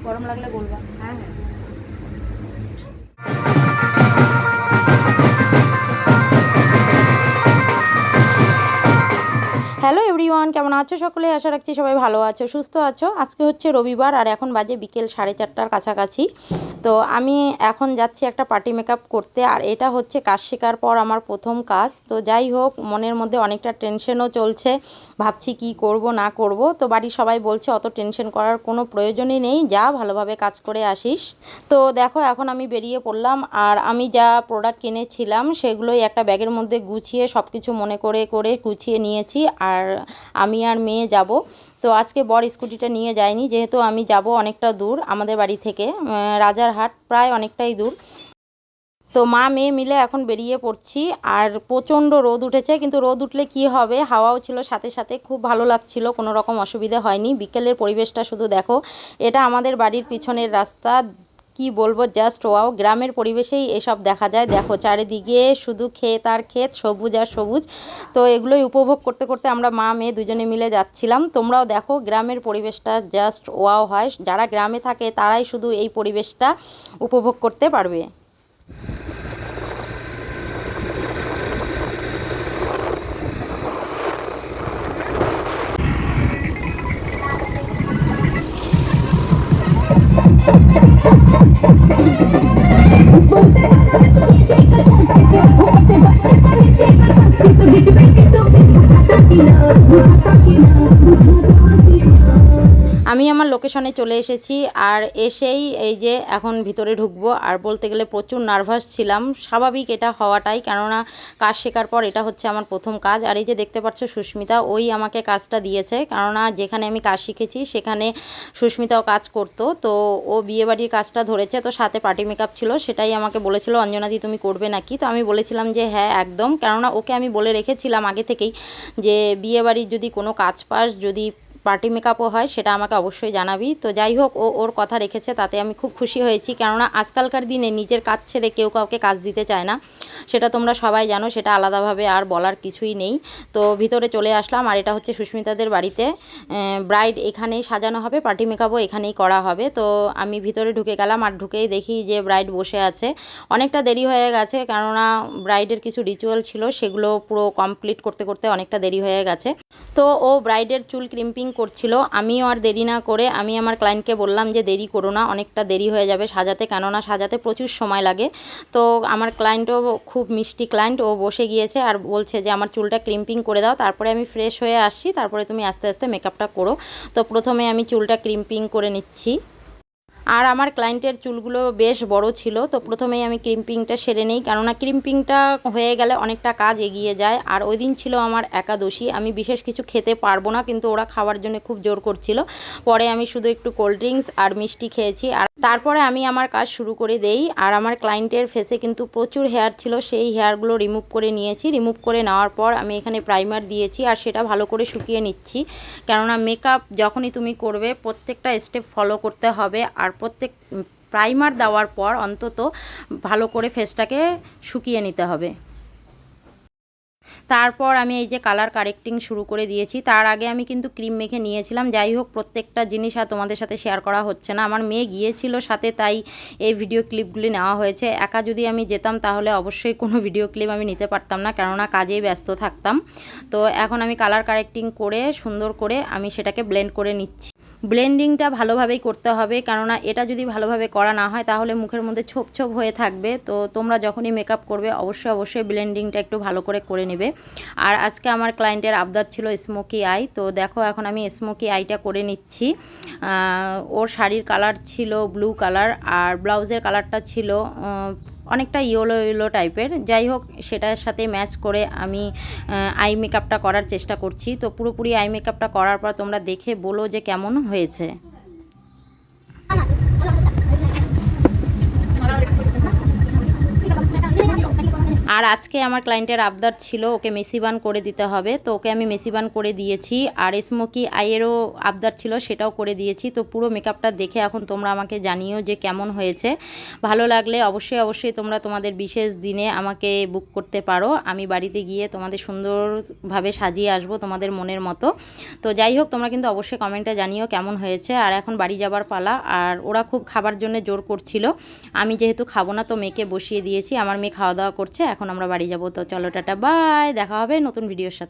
গরম লাগলে বলবা। হ্যাঁ হ্যাঁ। হ্যালো এভরিওয়ান, কেমন আছো সকলে? আশা রাখছি সবাই ভালো আছো, সুস্থ আছো। আজকে হচ্ছে রবিবার আর এখন বাজে বিকেল 4:30টার কাছাকাছি। তো আমি এখন যাচ্ছি একটা পার্টি মেকআপ করতে, আর এটা হচ্ছে কাজ শেখার পর আমার প্রথম কাজ। তো যাই হোক, মনের মধ্যে অনেকটা টেনশনও চলছে, ভাবছি কি করব না করব। তো বাড়ির সবাই বলছে অত টেনশন করার কোনো প্রয়োজনই নেই, যা ভালোভাবে কাজ করে আসিস। তো দেখো এখন আমি বেরিয়ে পড়লাম, আর আমি যা প্রোডাক্ট কিনেছিলাম সেগুলোই একটা ব্যাগের মধ্যে গুছিয়ে সব কিছু মনে করে করে গুছিয়ে নিয়েছি। আর আমি আর মেয়ে যাব। তো আজকে বর স্কুটিটা নিয়ে যায়নি, যেহেতু আমি যাব অনেকটা দূর আমাদের বাড়ি থেকে, রাজারহাট, প্রায় অনেকটাই দূর। তো মা মেয়ে মিলে এখন বেরিয়ে পড়ছি। আর প্রচণ্ড রোদ উঠেছে, কিন্তু রোদ উঠলে কি হবে, হাওয়াও ছিল সাথে সাথে, খুব ভালো লাগছিল, কোনো রকম অসুবিধা হয়নি। বিকেলের পরিবেশটা শুধু দেখো, এটা আমাদের বাড়ির পিছনের রাস্তা। কি বলবো, জাস্ট ওয়াও, গ্রামের পরিবেশেই এসব দেখা যায়। দেখো চারিদিকে শুধু ক্ষেত আর ক্ষেত, সবুজ আর সবুজ। তো এগুলোই উপভোগ করতে করতে আমরা মা মেয়ে দুজনে মিলে যাচ্ছিলাম। তোমরাও দেখো, গ্রামের পরিবেশটা জাস্ট ওয়াও হয়। যারা গ্রামে থাকে তারাই শুধু এই পরিবেশটা উপভোগ করতে পারবে। আমি আমার লোকেশনে চলে এসেছি, আর এসেই এই যে এখন ভিতরে ঢুকবো। আর বলতে গেলে প্রচুর নার্ভাস ছিলাম, স্বাভাবিক এটা হওয়াটাই, কেননা কাজ শেখার পর এটা হচ্ছে আমার প্রথম কাজ। আর এই যে দেখতে পাচ্ছ সুস্মিতা, ওই আমাকে কাজটা দিয়েছে, কেননা যেখানে আমি কাজ শিখেছি সেখানে সুস্মিতাও কাজ করতো। তো ও বিয়েবাড়ির কাজটা ধরেছে, তো সাথে পার্টি মেকআপ ছিল, সেটাই আমাকে বলেছিল অঞ্জনাদি তুমি করবে নাকি। তো আমি বলেছিলাম যে হ্যাঁ একদম, কেননা ওকে আমি বলে রেখেছিলাম আগে থেকেই যে বিয়েবাড়ির যদি কোনো কাজ পাস, যদি পার্টি মেকআপও হয়, সেটা আমাকে অবশ্যই জানাবি। তো যাই হোক, ও ওর কথা রেখেছে, তাতে আমি খুব খুশি হয়েছি, কেননা আজকালকার দিনে নিজের কাজ ছেড়ে কেউ কাউকে কাজ দিতে চায় না, সেটা তোমরা সবাই জানো, সেটা আলাদাভাবে আর বলার কিছুই নেই। তো ভিতরে চলে আসলাম, আর এটা হচ্ছে সুস্মিতাদের বাড়িতে। ব্রাইড এখানেই সাজানো হবে, পার্টি মেকআপও এখানেই করা হবে। তো আমি ভিতরে ঢুকে গেলাম, আর ঢুকেই দেখি যে ব্রাইড বসে আছে। অনেকটা দেরি হয়ে গেছে, কেননা ব্রাইডের কিছু রিচুয়াল ছিল, সেগুলো পুরো কমপ্লিট করতে করতে অনেকটা দেরি হয়ে গেছে। তো ও ব্রাইডের চুল ক্রিম্পিং করছিল, আমিও আর দেরি না করে আমি আমার ক্লায়েন্টকে বললাম যে দেরি করো না, অনেকটা দেরি হয়ে যাবে সাজাতে, কেননা সাজাতে প্রচুর সময় লাগে। তো আমার ক্লায়েন্টও খুব মিষ্টি ক্লায়েন্ট, ও বসে গিয়েছে আর বলছে যে আমার চুলটা ক্রিম্পিং করে দাও, তারপরে আমি ফ্রেশ হয়ে আসছি, তারপরে তুমি আস্তে আস্তে মেকআপটা করো। তো প্রথমে আমি চুলটা ক্রিম্পিং করে নিচ্ছি। আর আমার ক্লায়েন্টের চুলগুলো বেশ বড় ছিল, তো প্রথমেই আমি ক্রিম্পিংটা সেরে নিই, কেননা ক্রিম্পিংটা হয়ে গেলে অনেকটা কাজ এগিয়ে যায়। আর ওই দিন ছিল আমার একাদশী, আমি বিশেষ কিছু খেতে পারবো না, কিন্তু ওরা খাওয়ার জন্য খুব জোর করছিল। পরে আমি শুধু একটু কোল্ড ড্রিঙ্কস আর মিষ্টি খেয়েছি, আর তারপরে আমি আমার কাজ শুরু করে দেই। আর আমার ক্লায়েন্টের ফেসে কিন্তু প্রচুর হেয়ার ছিল, সেই হেয়ারগুলো রিমুভ করে নিয়েছি। রিমুভ করে নেওয়ার পর আমি এখানে প্রাইমার দিয়েছি, আর সেটা ভালো করে শুকিয়ে নিচ্ছি, কেননা মেকআপ যখনই তুমি করবে প্রত্যেকটা স্টেপ ফলো করতে হবে। আর প্রত্যেক প্রাইমার দেওয়ার পর অন্তত ভালো করে ফেসটাকে শুকিয়ে নিতে হবে। তারপর আমি এই যে কালার কারেক্টিং শুরু করে দিয়েছি। তার আগে আমি কিন্তু ক্রিম মেখে নিয়েছিলাম। যাই হোক, প্রত্যেকটা জিনিস আর তোমাদের সাথে শেয়ার করা হচ্ছে না, আমার মেয়ে গিয়েছিল সাথে, তাই এই ভিডিও ক্লিপগুলি নেওয়া হয়েছে। একা যদি আমি যেতাম তাহলে অবশ্যই কোনো ভিডিও ক্লিপ আমি নিতে পারতাম না, কেননা কাজেই ব্যস্ত থাকতাম। তো এখন আমি কালার কারেক্টিং করে সুন্দর করে আমি সেটাকে ব্লেন্ড করে নিচ্ছি। ব্লেন্ডিংটা ভালোভাবেই করতে হবে, কেননা এটা যদি ভালোভাবে করা না হয় তাহলে মুখের মধ্যে ছোপ ছোপ হয়ে থাকবে। তো তোমরা যখনই মেকআপ করবে অবশ্যই অবশ্যই ব্লেন্ডিংটা একটু ভালো করে নেবে। আর আজকে আমার ক্লায়েন্টের আবদার ছিল স্মোকি আই, তো দেখো এখন আমি স্মোকি আইটা করে নিচ্ছি। ওর শাড়ির কালার ছিল ব্লু কালার, আর ব্লাউজের কালারটা ছিল অনেকটা ইয়েলো ইয়েলো টাইপের। যাই হোক, সেটার সাথে ম্যাচ করে আমি আই মেকআপটা করার চেষ্টা করছি। তো পুরোপুরি আই মেকআপটা করার পর তোমরা দেখে বলো যে কেমন হয়েছে। আর আজকে আমার ক্লায়েন্টের আবদার ছিল ওকে মেসিবান করে দিতে হবে, তো ওকে আমি মেসিবান করে দিয়েছি। আর স্মোকি আইয়েরও আবদার ছিল, সেটাও করে দিয়েছি। তো পুরো মেকআপটা দেখে এখন তোমরা আমাকে জানিও যে কেমন হয়েছে। ভালো লাগলে অবশ্যই তোমরা তোমাদের বিশেষ দিনে আমাকে বুক করতে পারো, আমি বাড়িতে গিয়ে তোমাদের সুন্দরভাবে সাজিয়ে আসবো তোমাদের মনের মতো। তো যাই হোক, তোমরা কিন্তু অবশ্যই কমেন্টে জানিও কেমন হয়েছে। আর এখন বাড়ি যাবার পালা, আর ওরা খুব খাবার জন্য জোর করছিল। আমি যেহেতু খাবো না, তো মেয়েকে বসিয়ে দিয়েছি, আমার মেয়ে খাওয়া দাওয়া করছে। এখন আমরা বাড়ি যাব। তো চলো টাটা বাই, দেখা হবে নতুন ভিডিওর সাথে।